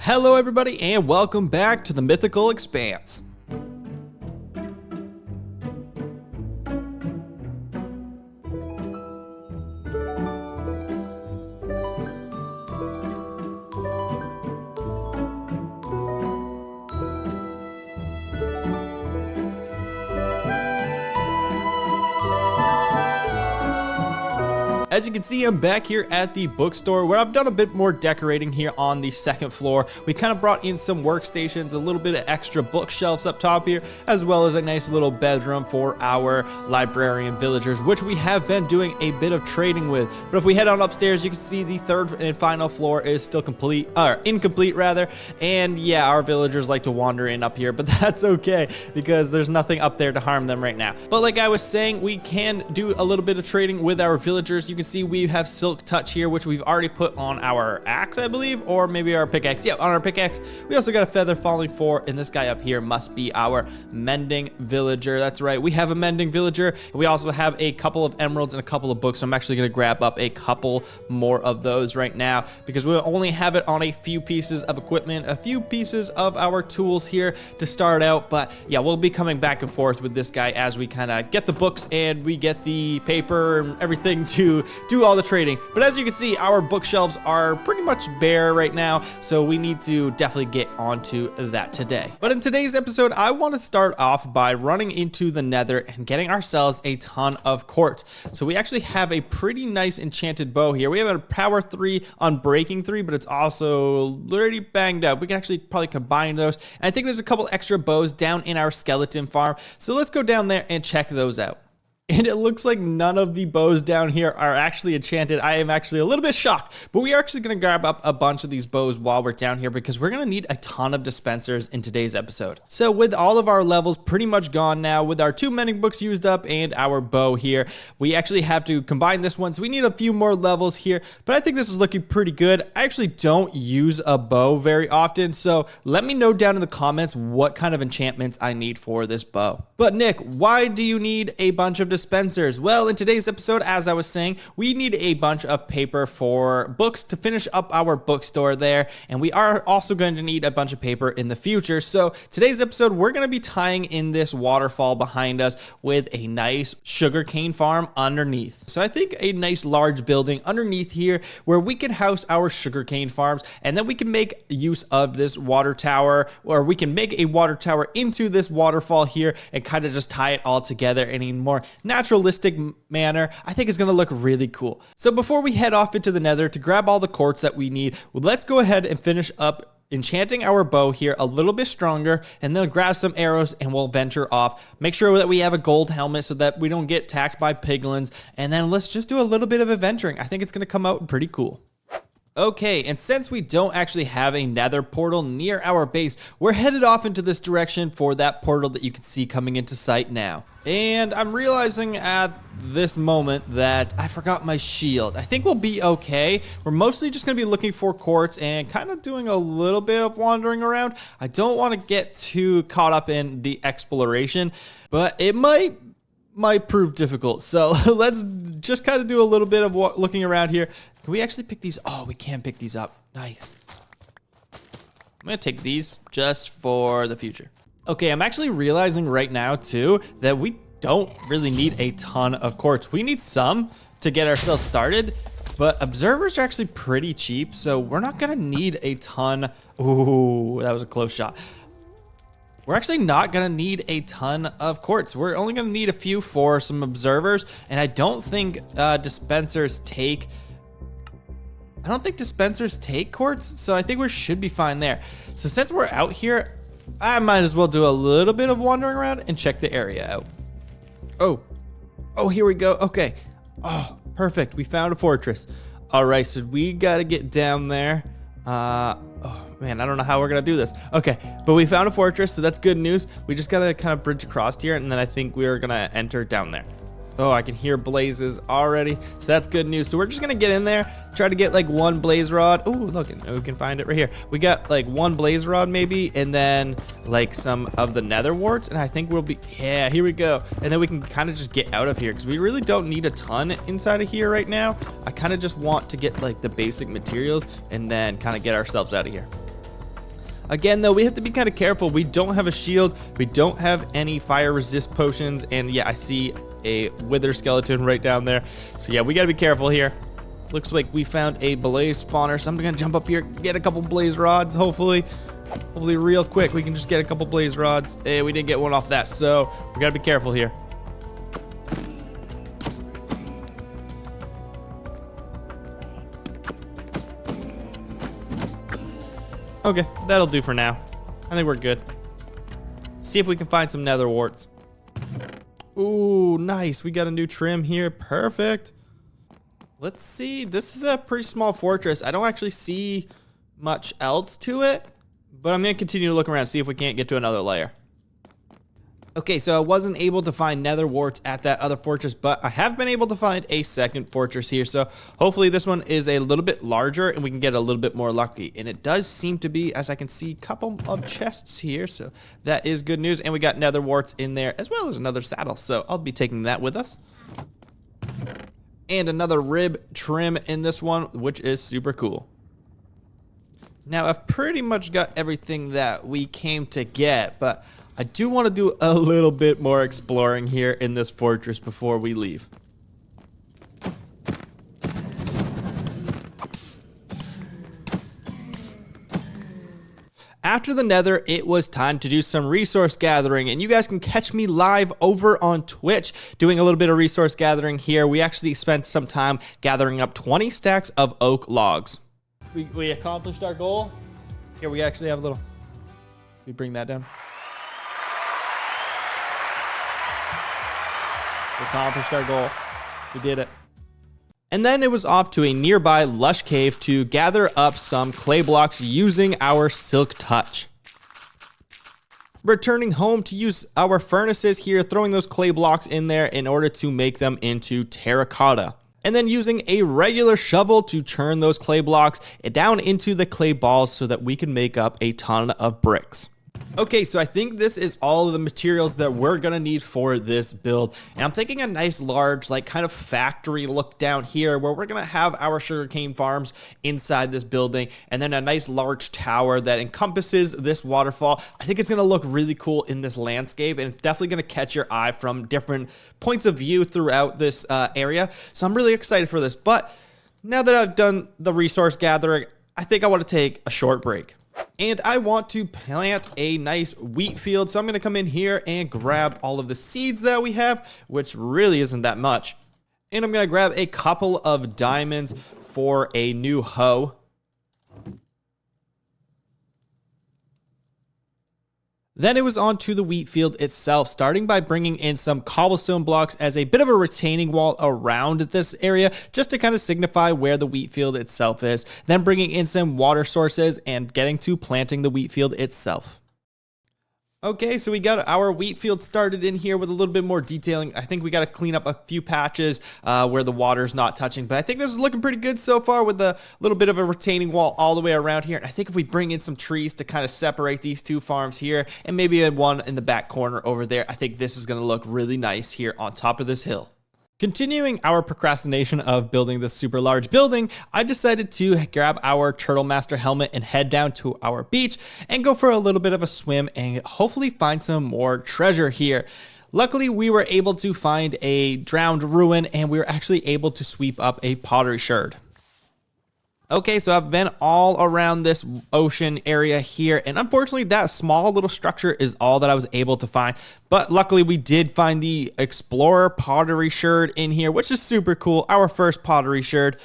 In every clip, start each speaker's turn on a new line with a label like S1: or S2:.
S1: Hello everybody and welcome back to the Mythical Expanse. As you can see, I'm back here at the bookstore where I've done a bit more decorating here on the second floor. We kind of brought in some workstations, a little bit of extra bookshelves up top here, as well as a nice little bedroom for our librarian villagers, which we have been doing a bit of trading with. But if we head on upstairs, you can see the third and final floor is still incomplete rather. And yeah, our villagers like to wander in up here, but that's okay because there's nothing up there to harm them right now. But like I was saying, we can do a little bit of trading with our villagers. You can see we have Silk Touch here, which we've already put on our axe, I believe, or maybe our pickaxe. Yeah, on our pickaxe. We also got a Feather Falling 4, and this guy up here must be our Mending Villager. That's right, we have a Mending Villager. We also have a couple of emeralds and a couple of books, so I'm actually going to grab up a couple more of those right now because we'll only have it on a few pieces of equipment, a few pieces of our tools here to start out. But yeah, we'll be coming back and forth with this guy as we kind of get the books and we get the paper and everything to do all the trading. But as you can see, our bookshelves are pretty much bare right now, so we need to definitely get onto that today. But in today's episode, I want to start off by running into the Nether and getting ourselves a ton of quartz. So we actually have a pretty nice enchanted bow here. We have a power 3 on breaking 3, but it's also pretty banged up. We can actually probably combine those. And I think there's a couple extra bows down in our skeleton farm. So let's go down there and check those out. And it looks like none of the bows down here are actually enchanted. I am actually a little bit shocked, but we are actually going to grab up a bunch of these bows while we're down here because we're going to need a ton of dispensers in today's episode. So with all of our levels pretty much gone now, with our 2 mending books used up and our bow here, we actually have to combine this one. So we need a few more levels here, but I think this is looking pretty good. I actually don't use a bow very often, so let me know down in the comments what kind of enchantments I need for this bow. But Nick, why do you need a bunch of dispensers? Well, in today's episode, as I was saying, we need a bunch of paper for books to finish up our bookstore there, and we are also going to need a bunch of paper in the future. So today's episode, we're going to be tying in this waterfall behind us with a nice sugarcane farm underneath. So I think a nice large building underneath here where we can house our sugarcane farms, and then we can make use of this water tower, or we can make a water tower into this waterfall here and kind of just tie it all together in a more naturalistic manner. I think it's going to look really cool. So before we head off into the Nether to grab all the quartz that we need, let's go ahead and finish up enchanting our bow here a little bit stronger, and then grab some arrows and we'll venture off. Make sure that we have a gold helmet so that we don't get attacked by piglins, and then let's just do a little bit of adventuring. I think it's going to come out pretty cool. Okay, and since we don't actually have a nether portal near our base, we're headed off into this direction for that portal that you can see coming into sight now. And I'm realizing at this moment that I forgot my shield. I think we'll be okay. We're mostly just going to be looking for quartz and kind of doing a little bit of wandering around. I don't want to get too caught up in the exploration, but it might prove difficult. So let's just kind of do a little bit of looking around here. Can we actually pick these? Oh, we can pick these up. Nice. I'm going to take these just for the future. Okay, I'm actually realizing right now, too, that we don't really need a ton of quartz. We need some to get ourselves started, but observers are actually pretty cheap, so we're not going to need a ton. Ooh, that was a close shot. We're actually not going to need a ton of quartz. We're only going to need a few for some observers, and I don't think dispensers take quartz, so I think we should be fine there. So since we're out here, I might as well do a little bit of wandering around and check the area out. Oh, here we go. Okay. Oh, perfect. We found a fortress. All right, so we got to get down there. Oh man, I don't know how we're gonna do this. Okay, but we found a fortress, so that's good news. We just gotta kind of bridge across here, and then I think we're gonna enter down there. Oh, I can hear blazes already, so that's good news. So we're just gonna get in there, try to get like one blaze rod. Oh, look, we can find it right here. We got like one blaze rod maybe, and then like some of the nether warts, and I think we'll be, yeah, here we go. And then we can kind of just get out of here because we really don't need a ton inside of here right now. I kind of just want to get like the basic materials and then kind of get ourselves out of here. Again, though, we have to be kind of careful. We don't have a shield. We don't have any fire resist potions. And yeah, I see a wither skeleton right down there. So yeah, we got to be careful here. Looks like we found a blaze spawner. So I'm going to jump up here, get a couple blaze rods, hopefully real quick. We can just get a couple blaze rods. Hey, we didn't get one off that. So we got to be careful here. Okay, that'll do for now. I think we're good. See if we can find some nether warts. Ooh, nice. We got a new trim here. Perfect. Let's see. This is a pretty small fortress. I don't actually see much else to it, but I'm going to continue to look around, see if we can't get to another layer. Okay, so I wasn't able to find nether warts at that other fortress, but I have been able to find a second fortress here. So hopefully this one is a little bit larger and we can get a little bit more lucky. And it does seem to be, as I can see, a couple of chests here. So that is good news. And we got nether warts in there as well as another saddle. So I'll be taking that with us. And another rib trim in this one, which is super cool. Now I've pretty much got everything that we came to get, but I do want to do a little bit more exploring here in this fortress before we leave. After the nether, it was time to do some resource gathering, and you guys can catch me live over on Twitch doing a little bit of resource gathering here. We actually spent some time gathering up 20 stacks of oak logs. We accomplished our goal. Here we actually have a little, we bring that down. We accomplished our goal. We did it. And then it was off to a nearby lush cave to gather up some clay blocks using our silk touch. Returning home to use our furnaces here, throwing those clay blocks in there in order to make them into terracotta. And then using a regular shovel to churn those clay blocks down into the clay balls so that we can make up a ton of bricks. Okay, so I think this is all of the materials that we're gonna need for this build. And I'm thinking a nice large, like kind of factory look down here where we're gonna have our sugarcane farms inside this building, and then a nice large tower that encompasses this waterfall. I think it's gonna look really cool in this landscape, and it's definitely gonna catch your eye from different points of view throughout this area. So I'm really excited for this. But now that I've done the resource gathering, I think I wanna take a short break. And I want to plant a nice wheat field. So I'm going to come in here and grab all of the seeds that we have, which really isn't that much. And I'm going to grab a couple of diamonds for a new hoe. Then it was on to the wheat field itself, starting by bringing in some cobblestone blocks as a bit of a retaining wall around this area, just to kind of signify where the wheat field itself is. Then bringing in some water sources and getting to planting the wheat field itself. Okay, so we got our wheat field started in here with a little bit more detailing. I think we got to clean up a few patches where the water's not touching, but I think this is looking pretty good so far with a little bit of a retaining wall all the way around here. And I think if we bring in some trees to kind of separate these two farms here and maybe one in the back corner over there, I think this is going to look really nice here on top of this hill. Continuing our procrastination of building this super large building, I decided to grab our Turtle Master helmet and head down to our beach and go for a little bit of a swim and hopefully find some more treasure here. Luckily, we were able to find a drowned ruin and we were actually able to sweep up a pottery sherd. Okay, so I've been all around this ocean area here, and unfortunately that small little structure is all that I was able to find, but luckily we did find the Explorer pottery sherd in here, which is super cool, our first pottery sherd.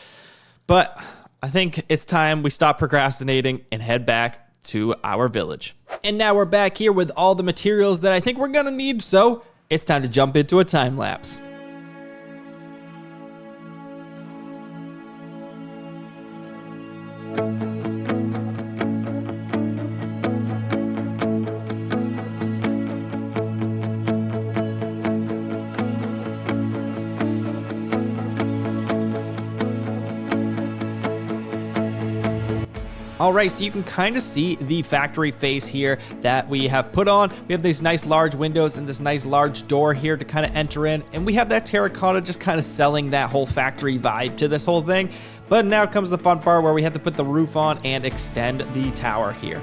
S1: But I think it's time we stop procrastinating and head back to our village. And now we're back here with all the materials that I think we're gonna need, so it's time to jump into a time lapse. All right, so you can kind of see the factory face here that we have put on. We have these nice large windows and this nice large door here to kind of enter in. And we have that terracotta just kind of selling that whole factory vibe to this whole thing. But now comes the fun part where we have to put the roof on and extend the tower here.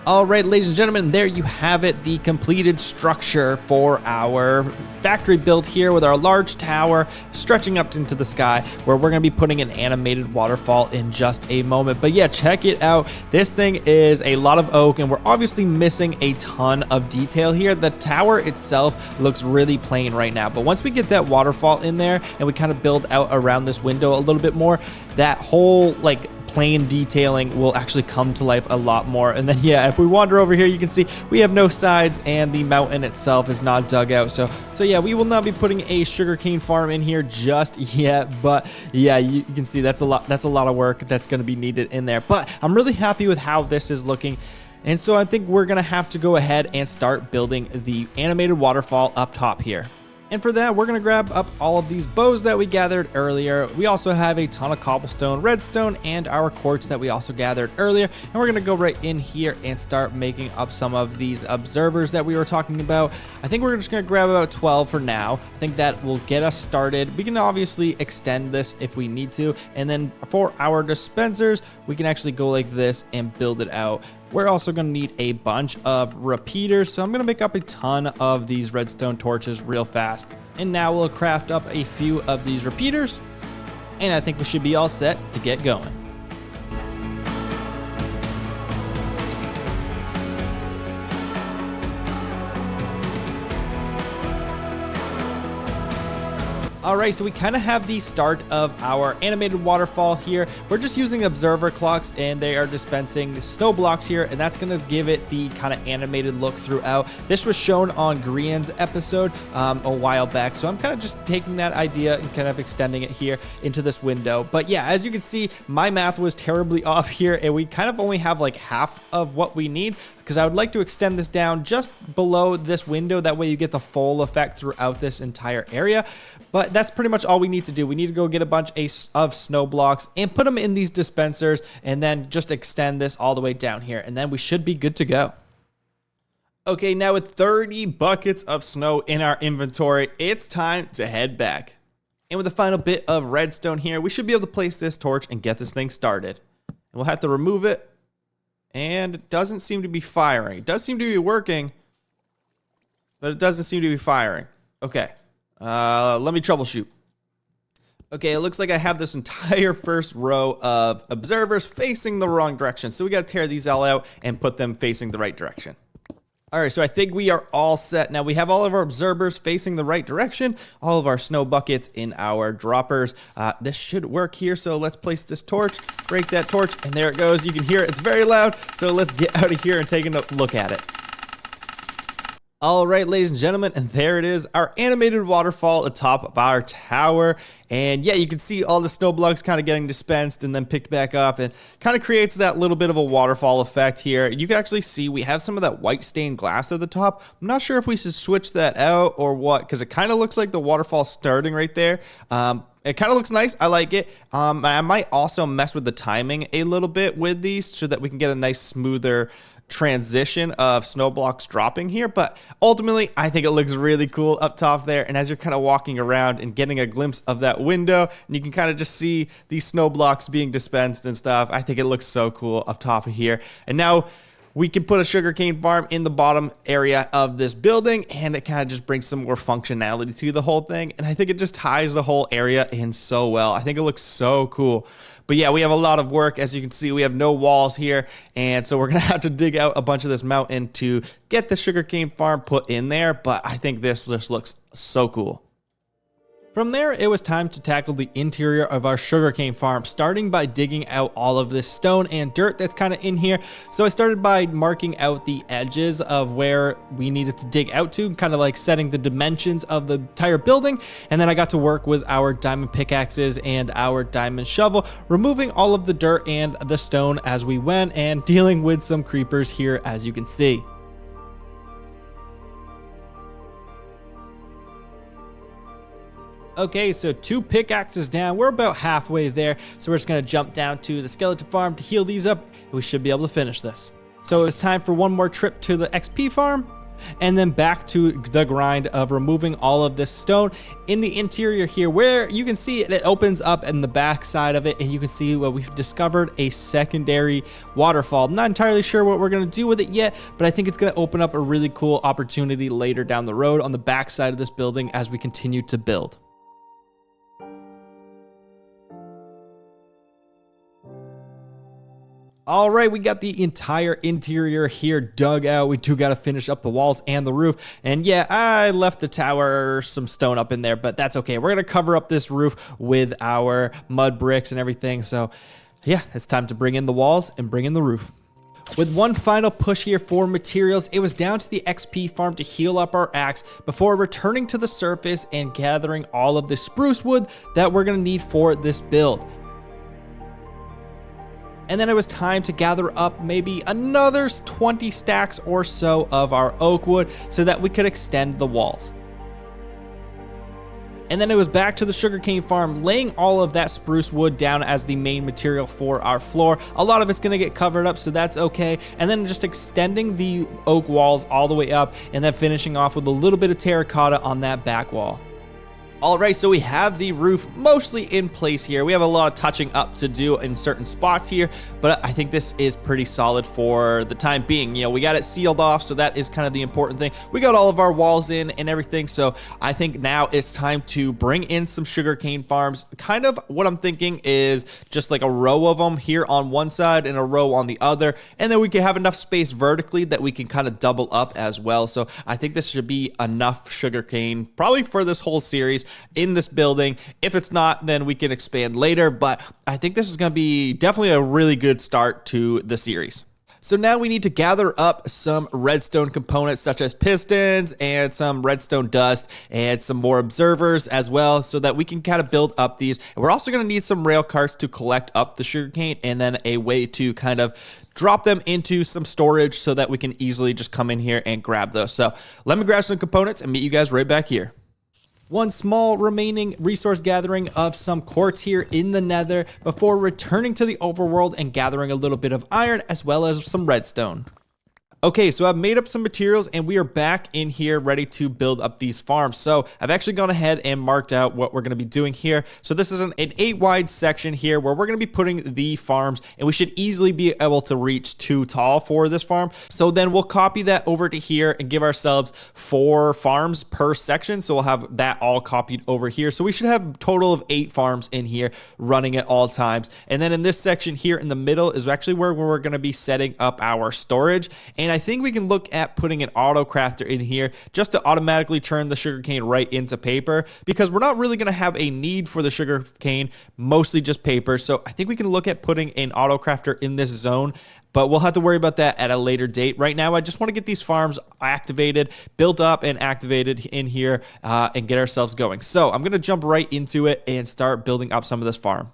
S1: All right, ladies and gentlemen, there you have it, the completed structure for our factory build here with our large tower stretching up into the sky, where we're going to be putting an animated waterfall in just a moment. But yeah, check it out. This thing is a lot of oak, and we're obviously missing a ton of detail here. The tower itself looks really plain right now, but once we get that waterfall in there and we kind of build out around this window a little bit more, that whole like plain detailing will actually come to life a lot more. And then yeah, if we wander over here, you can see we have no sides and the mountain itself is not dug out. So yeah, we will not be putting a sugarcane farm in here just yet, but yeah, you can see that's a lot of work that's going to be needed in there. But I'm really happy with how this is looking. And so I think we're going to have to go ahead and start building the animated waterfall up top here. And for that, we're going to grab up all of these bows that we gathered earlier. We also have a ton of cobblestone, redstone, and our quartz that we also gathered earlier. And we're going to go right in here and start making up some of these observers that we were talking about. I think we're just going to grab about 12 for now. I think that will get us started. We can obviously extend this if we need to. And then for our dispensers, we can actually go like this and build it out. We're also going to need a bunch of repeaters, so I'm going to make up a ton of these redstone torches real fast. And now we'll craft up a few of these repeaters, and I think we should be all set to get going. All right, so we kind of have the start of our animated waterfall here. We're just using observer clocks, and they are dispensing snow blocks here, and that's going to give it the kind of animated look throughout. This was shown on Grian's episode a while back, so I'm kind of just taking that idea and kind of extending it here into this window. But yeah, as you can see, my math was terribly off here, and we kind of only have like half of what we need, because I would like to extend this down just below this window. That way you get the full effect throughout this entire area. But that's pretty much all we need to do. We need to go get a bunch of snow blocks and put them in these dispensers, and then just extend this all the way down here, and then we should be good to go. Okay, now with 30 buckets of snow in our inventory, it's time to head back. And with the final bit of redstone here, we should be able to place this torch and get this thing started. And we'll have to remove it. And it doesn't seem to be firing. It does seem to be working, but it doesn't seem to be firing. Okay, let me troubleshoot. Okay, it looks like I have this entire first row of observers facing the wrong direction. So we got to tear these all out and put them facing the right direction. All right, so I think we are all set. Now we have all of our observers facing the right direction, all of our snow buckets in our droppers. This should work here, so let's place this torch, break that torch, and there it goes. You can hear it, it's very loud, so let's get out of here and take a look at it. All right, ladies and gentlemen, and there it is, our animated waterfall atop of our tower. And yeah, you can see all the snow blocks kind of getting dispensed and then picked back up, and kind of creates that little bit of a waterfall effect here. You can actually see we have some of that white stained glass at the top. I'm not sure if we should switch that out or what, because it kind of looks like the waterfall starting right there. It kind of looks nice. I like it. I might also mess with the timing a little bit with these so that we can get a nice smoother transition of snow blocks dropping here. But ultimately, I think it looks really cool up top there. And as you're kind of walking around and getting a glimpse of that window, and you can kind of just see these snow blocks being dispensed and stuff, I think it looks so cool up top of here. And now we can put a sugarcane farm in the bottom area of this building, and it kind of just brings some more functionality to the whole thing. And I think it just ties the whole area in so well. I think it looks so cool. But yeah, we have a lot of work. As you can see, we have no walls here, and so we're gonna have to dig out a bunch of this mountain to get the sugarcane farm put in there. But I think this just looks so cool. From there, it was time to tackle the interior of our sugarcane farm, starting by digging out all of this stone and dirt that's kind of in here. So I started by marking out the edges of where we needed to dig out to, kind of like setting the dimensions of the entire building. And then I got to work with our diamond pickaxes and our diamond shovel, removing all of the dirt and the stone as we went, and dealing with some creepers here, as you can see. Okay, so 2 pickaxes down. We're about halfway there, so we're just gonna jump down to the skeleton farm to heal these up, and we should be able to finish this. So it's time for one more trip to the XP farm. And then back to the grind of removing all of this stone in the interior here, where you can see it opens up in the back side of it, and you can see what we've discovered, a secondary waterfall. I'm not entirely sure what we're going to do with it yet, but I think it's going to open up a really cool opportunity later down the road on the back side of this building as we continue to build. All right, we got the entire interior here dug out. We do got to finish up the walls and the roof. And yeah, I left the tower, some stone up in there, but that's okay. We're going to cover up this roof with our mud bricks and everything. So yeah, it's time to bring in the walls and bring in the roof. With one final push here for materials, it was down to the XP farm to heal up our axe before returning to the surface and gathering all of the spruce wood that we're going to need for this build. And then it was time to gather up maybe another 20 stacks or so of our oak wood so that we could extend the walls. And then it was back to the sugarcane farm, laying all of that spruce wood down as the main material for our floor. A lot of it's gonna get covered up, so that's okay. And then just extending the oak walls all the way up, and then finishing off with a little bit of terracotta on that back wall. All right, so we have the roof mostly in place here. We have a lot of touching up to do in certain spots here, but I think this is pretty solid for the time being. You know, we got it sealed off, so that is kind of the important thing. We got all of our walls in and everything, so I think now it's time to bring in some sugarcane farms. Kind of what I'm thinking is just like a row of them here on one side and a row on the other, and then we can have enough space vertically that we can kind of double up as well. So I think this should be enough sugarcane probably for this whole series in this building. If it's not, then we can expand later, but I think this is going to be definitely a really good start to the series. So now we need to gather up some redstone components such as pistons and some redstone dust and some more observers as well, so that we can kind of build up these. And we're also going to need some rail carts to collect up the sugarcane, and then a way to kind of drop them into some storage so that we can easily just come in here and grab those. So let me grab some components and meet you guys right back here. One small remaining resource gathering of some quartz here in the nether before returning to the overworld and gathering a little bit of iron as well as some redstone. Okay, so I've made up some materials and we are back in here ready to build up these farms. So I've actually gone ahead and marked out what we're going to be doing here. So this is an 8 wide section here where we're going to be putting the farms, and we should easily be able to reach 2 tall for this farm. So then we'll copy that over to here and give ourselves 4 farms per section. So we'll have that all copied over here. So we should have a total of 8 farms in here running at all times. And then in this section here in the middle is actually where we're going to be setting up our storage. And I think we can look at putting an auto crafter in here just to automatically turn the sugarcane right into paper, because we're not really going to have a need for the sugarcane, mostly just paper. So I think we can look at putting an auto crafter in this zone, but we'll have to worry about that at a later date. Right now, I just want to get these farms activated, built up and activated in here, and get ourselves going. So I'm going to jump right into it and start building up some of this farm.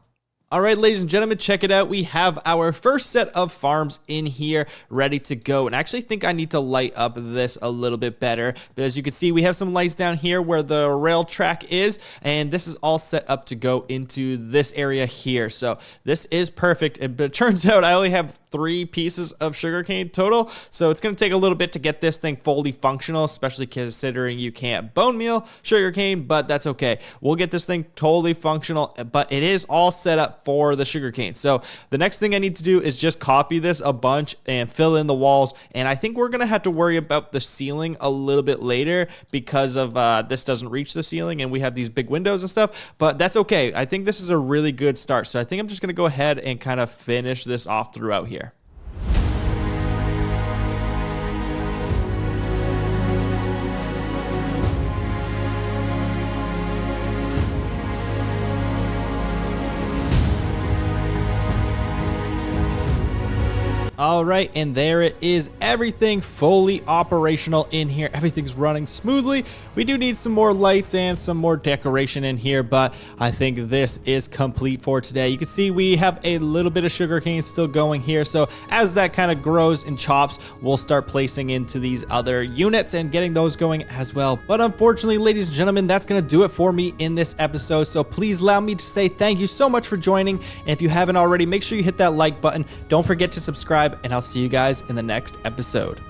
S1: All right, ladies and gentlemen, check it out. We have our first set of farms in here ready to go. And I actually think I need to light up this a little bit better. But as you can see, we have some lights down here where the rail track is. And this is all set up to go into this area here. So this is perfect. But it turns out I only have 3 pieces of sugarcane total. So it's going to take a little bit to get this thing fully functional, especially considering you can't bone meal sugarcane, but that's okay. We'll get this thing totally functional, but it is all set up for the sugarcane. So the next thing I need to do is just copy this a bunch and fill in the walls. And I think we're going to have to worry about the ceiling a little bit later because of this doesn't reach the ceiling and we have these big windows and stuff, but that's okay. I think this is a really good start. So I think I'm just going to go ahead and kind of finish this off throughout here. All right, and there it is. Everything fully operational in here. Everything's running smoothly. We do need some more lights and some more decoration in here, but I think this is complete for today. You can see we have a little bit of sugarcane still going here. So as that kind of grows and chops, we'll start placing into these other units and getting those going as well. But unfortunately, ladies and gentlemen, that's going to do it for me in this episode. So please allow me to say thank you so much for joining. And if you haven't already, make sure you hit that like button. Don't forget to subscribe, and I'll see you guys in the next episode.